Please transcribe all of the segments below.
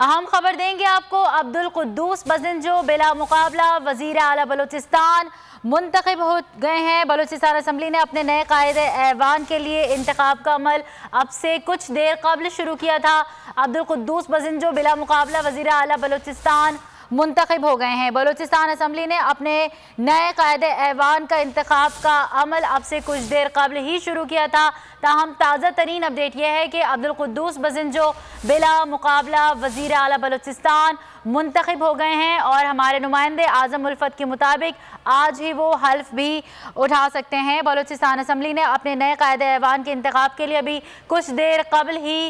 अहम खबर देंगे आपको। अब्दुल कुद्दूस बजिंजो बिला मुकाबला वज़ीर आला बलूचिस्तान मुंतखब हो गए हैं। बलूचिस्तान असम्बली ने अपने नए कायदे ऐवान के लिए इंतखाब का अमल अब से कुछ देर कबल शुरू किया था। अब्दुल कुद्दूस बजिंजो बिला मुकाबला वज़ीर आला बलूचिस्तान मुंतखब हो गए हैं। बलूचिस्तान असम्बली ने अपने नए कायदे ऐवान का इंतखाब का अमल अब से कुछ देर कबल ही शुरू किया था। ताहम ताज़ा तरीन अपडेट यह है कि अब्दुल कुद्दूस बजिंजो बिला मुकाबला वज़ीर आला बलूचिस्तान मुंतखब हो गए हैं और हमारे नुमाइंदे आज़म उल्फत के मुताबिक आज ही वो हल्फ भी उठा सकते हैं। बलूचिस्तान असम्बली ने अपने नए कायदे ऐवान के इंतखाब के लिए अभी कुछ देर कबल ही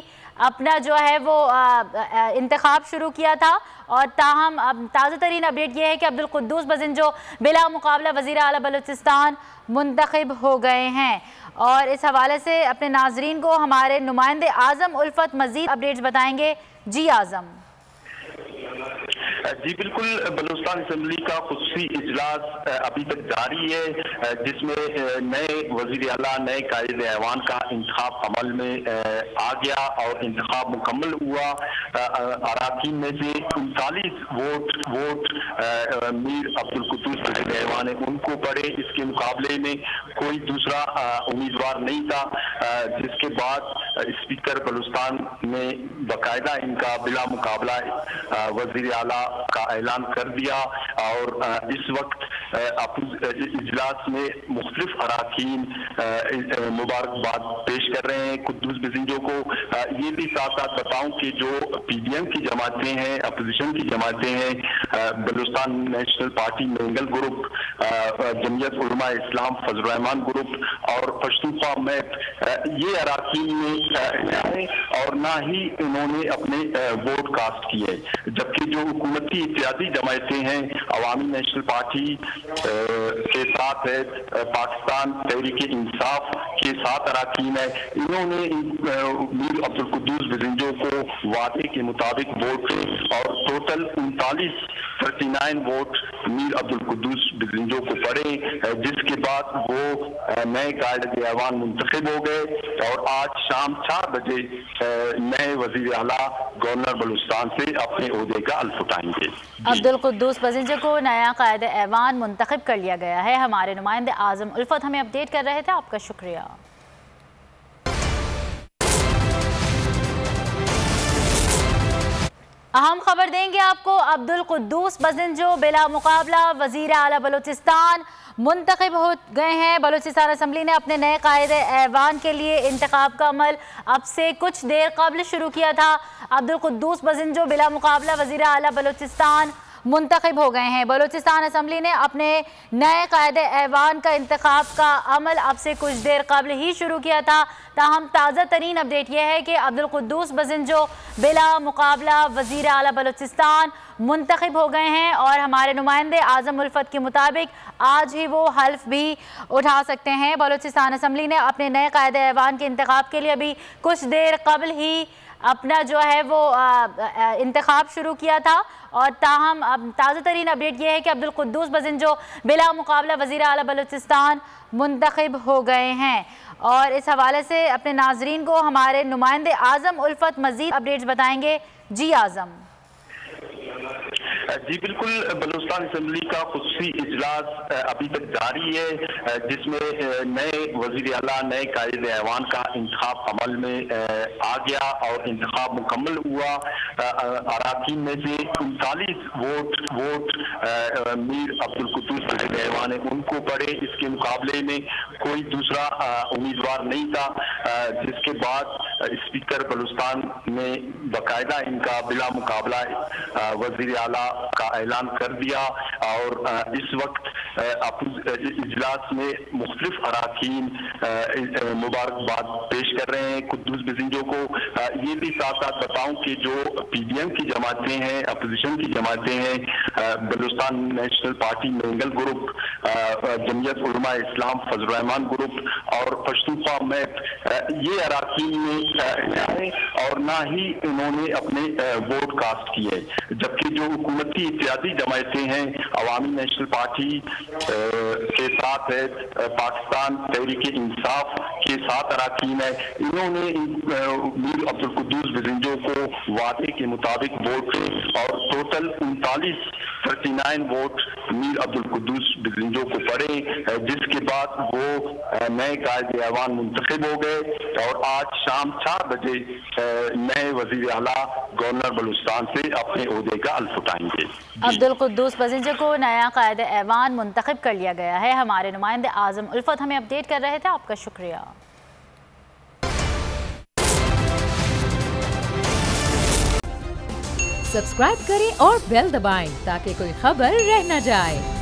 अपना जो है वो इंतखाब शुरू किया था और ताहम अब ताज़ा तरीन अपडेट ये है कि अब्दुल कुद्दूस बजिंजो बिला मुकाबला वज़ीर आला बलूचिस्तान मुंतखब हो गए हैं। और इस हवाले से अपने नाजरीन को हमारे नुमाइंदे आज़म उल्फत मज़ीद अपडेट्स बताएंगे। जी आज़म। जी बिल्कुल, बलूचिस्तान असम्बली का खुसूसी इजलास अभी तक जारी है जिसमें नए वज़ीर आला नए कायदे ऐवान का इंतखाब अमल में आ गया और इंतखाब मुकम्मल हुआ। अराकीन में से 39 वोट मीर अब्दुल कुद्दूस कायदे ऐवान है उनको पड़े। इसके मुकाबले में कोई दूसरा उम्मीदवार नहीं था, जिसके बाद स्पीकर बलूचिस्तान ने बाकायदा इनका बिला मुकाबला वज़ीर आला का ऐलान कर दिया और इस वक्त इजलास में मुख्तलिफ अराकीन मुबारकबाद पेश कर रहे हैं कुद्दूस बजिंजो को। ये भी साथ साथ बताऊं कि जो PDM की जमातें हैं, अपोजिशन की जमातें हैं, Balochistan national party Mengal group, Jamiat Ulama इस्लाम फजल रहमान ग्रुप और पश्तूनख्वा मैप, ये अराकीन में और ना ही इन्होंने अपने वोट कास्ट किए, जबकि जो हुकूमती इत्यादी जमातें हैं अवामी नेशनल पार्टी के साथ है, पाकिस्तान तहरीक इंसाफ के साथ अराकीन है, इन्होंने मीर अब्दुल कुद्दूस बजिंजो को वादे के मुताबिक वोट और टोटल 39 वोट मीर अब्दुल कुद्दूस बजिंजो को पड़े, जिसके बाद वो नए कायदे ऐवान मुंतखब हो गए और आज शाम 4 बजे नए वज़ीर आला गवर्नर बलूचिस्तान से अपने ओहदे का अल्फ उठाएंगे। अब्दुल कुद्दूस बजिंजो को नया कायदे ऐवान मुंतखब कर लिया गया है। हमारे नुमाइंदे आज़म उल्फत हमें अपडेट कर रहे थे, आपका शुक्रिया। अहम खबर देंगे आपको। अब्दुल कुद्दूस बजिंजो बिला मुकाबला वज़ीर आला बलूचिस्तान मुंतखब हो गए हैं। बलूचिस्तान असम्बली ने अपने नए कायदे ऐवान के लिए इंतखाब का अमल अब से कुछ देर कबल शुरू किया था। अब्दुल कुद्दूस बजिंजो बिला मुकाबला वज़ीर आला बलूचिस्तान मुंतखब हो गए हैं। बलूचिस्तान असम्बली ने अपने नए कायदे ऐवान का इंतखाब का अमल अब से कुछ देर कबल ही शुरू किया था। ताहम ताज़ा तरीन अपडेट यह है कि अब्दुल कुद्दूस बजिंजो बिला मुकाबला वज़ीर आला बलूचिस्तान मुंतखब हो गए हैं और हमारे नुमाइंदे आज़म उल्फत के मुताबिक आज ही वो हल्फ भी उठा सकते हैं। बलूचिस्तान असम्बली ने अपने नए कायदे ऐवान के इंतखाब के लिए अभी कुछ देर कबल ही अपना जो है वो इंतखाब शुरू किया था और ताहम अब ताज़ा तरीन अपडेट ये है कि अब्दुल कुद्दूस बजिंजो बिला मुकाबला वज़ीर आला बलूचिस्तान मुंतखब हो गए हैं। और इस हवाले से अपने नाजरीन को हमारे नुमाइंदे आज़म उल्फत मज़ीद अपडेट्स बताएंगे। जी आज़म। जी बिल्कुल, बलूचिस्तान असम्बली का खुसूसी इजलास अभी तक जारी है जिसमें नए वज़ीर आला नए कायदे ऐवान का इंतखाब अमल में आ गया और इंतखाब मुकम्मल हुआ। अराकीन में से 39 वोट मीर अब्दुल कुद्दूस कायदे ऐवान है उनको पड़े। इसके मुकाबले में कोई दूसरा उम्मीदवार नहीं था, जिसके बाद स्पीकर बलूचिस्तान ने बाकायदा इनका बिला मुकाबला वज़ीर आला का ऐलान कर दिया और इस वक्त इजलास में मुख्तलिफ अराकीन मुबारकबाद पेश कर रहे हैं कुद्दूस बजिंजो को। ये भी साथ साथ बताऊं कि जो PDM की जमातें हैं, अपोजिशन की जमातें हैं, Balochistan national party Mengal group, Jamiat Ulama इस्लाम फजल रहमान ग्रुप और पश्तूनख्वा मैप, ये अराकीन में और ना ही इन्होंने अपने वोट कास्ट किए, जबकि जो हुकूमती इत्यादी जमातें हैं अवामी नेशनल पार्टी के साथ है, पाकिस्तान तहरीक इंसाफ के 7 अरकान है, इन्होंने मीर अब्दुल कुद्दूस बिजंजो को वादे के मुताबिक वोट थे और टोटल 39 वोट मीर अब्दुल कुद्दूस बिजंजो को पड़े, जिसके बाद वो नए कायदे ऐवान मुंतखब हो गए और आज शाम 4 बजे नए वजीर आला गवर्नर बलूचिस्तान से अपने ओहदे का अल्फ उठाएंगे। अब्दुल कुद्दूस बिजंजो को नया कायदे ऐवान मुंतखब कर लिया गया है। हमारे नुमाइंदे आजम उल्फत हमें अपडेट कर रहे थे, आपका शुक्रिया। सब्सक्राइब करें और बेल दबाएं ताकि कोई खबर रह न जाए।